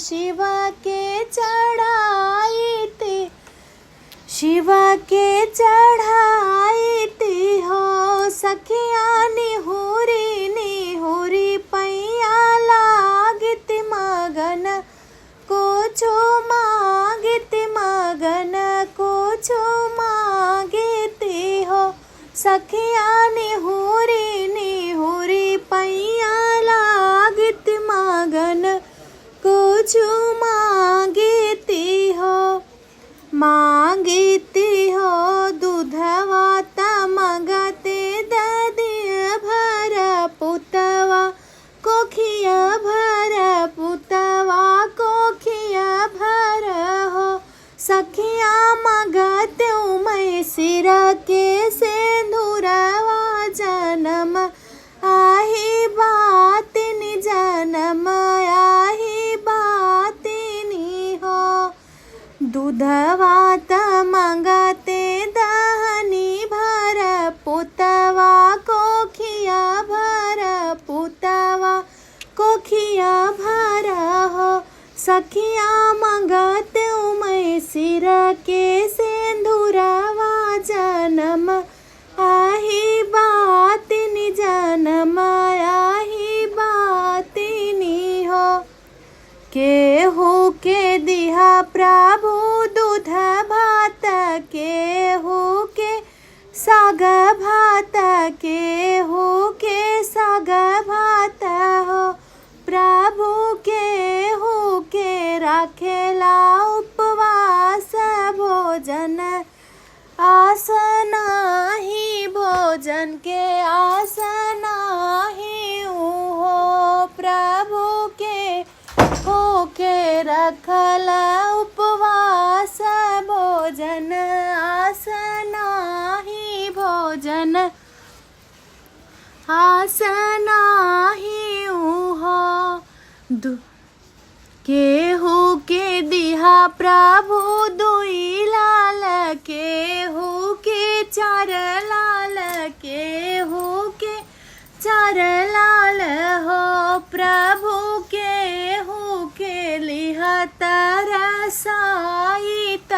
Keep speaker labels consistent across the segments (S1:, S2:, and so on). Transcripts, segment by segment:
S1: शिव के चढ़ाई ती, शिव के चढ़ाई ती हो सखिया निहुरी निहुरी पैया लागित मगन कुछो मागित मगन कुछो मागिती हो सखिया निहुरी निहुरी पैया लागित मगन कुछो मागिती हो, मांगती हो दूधवा तमगते ददिया भर पुतवा कोखिया भर पुतवा कोखिया भर हो सखिया मगते मैं सिर के सिंदूरवा जन्म आही बातिनी जन्म आही बातिनी हो, दूधवा तमगते दहनी भर पुतवा कोखिया भर पुतवा कोखिया भर हो सखिया मगते मैं सिर के सिंदूरवा जन्म आही बातिनी जन्म आही बातिनी हो, केहू के दिहा प्रभु दूध भात केहू के साग भात केहू के साग भात हो प्रभु केहू के राखेला उपवास भोजन आस नाही भोजन के आस नाही हो प्रभु के हो के रखला उपवास भोजन आस नाही भोजन आस नाही हो, केहू के दिहा प्रभु दुई लाल केहू के चार लाल केहू के चार लाल हो प्रभु केहू के लिहत रसायित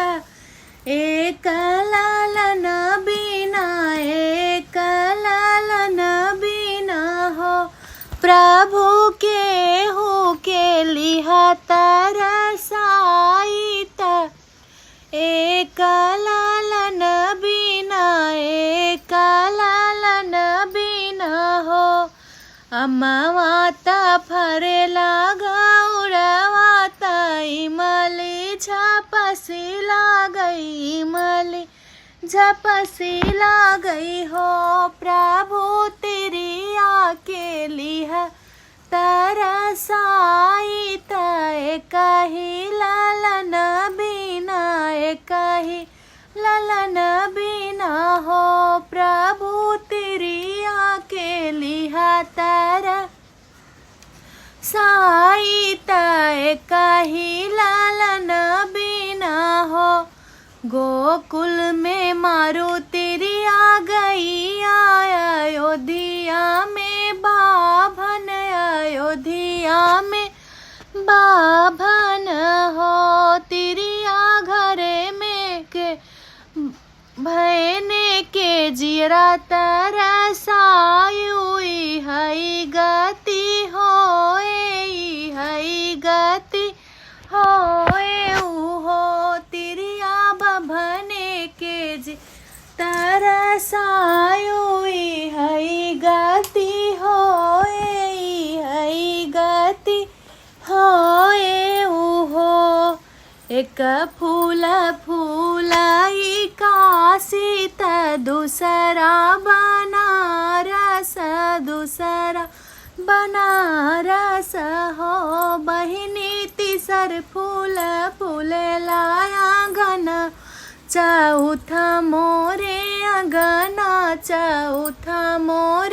S1: एक लालन बिना एक लालन बिना हो प्रभु केहू के लिहत रसायित एक लालन बिना एक लालन बिना हो, अम्मावाता फरेला गौरवाता इमली झपसी ला गई इमली झपसी ला गई हो प्रभु तेरी आके लिहा तरसाई एक ही ललन बिना एक ही ललन बिना हो प्रभु तेरी आके लिहा तरसाई एक ही ललन बिना हो, गोकुल में मारो तेरी आ गई अयोध्या में बाभन अयोध्या में बाभन हो तिरिया घरे में के भयने के जीरा तरसायुई हई गति होए हई गति होए हो तिरिया बभने के जी तरसायुई हई गति होए हई गति होए हो, एक फूल फूलाई काशी त दूसरा बनारस दूसरा बनारस हो बहिनी तीसर फूल फूल लाया घन चौथा मोरे अगना चौथा मोरे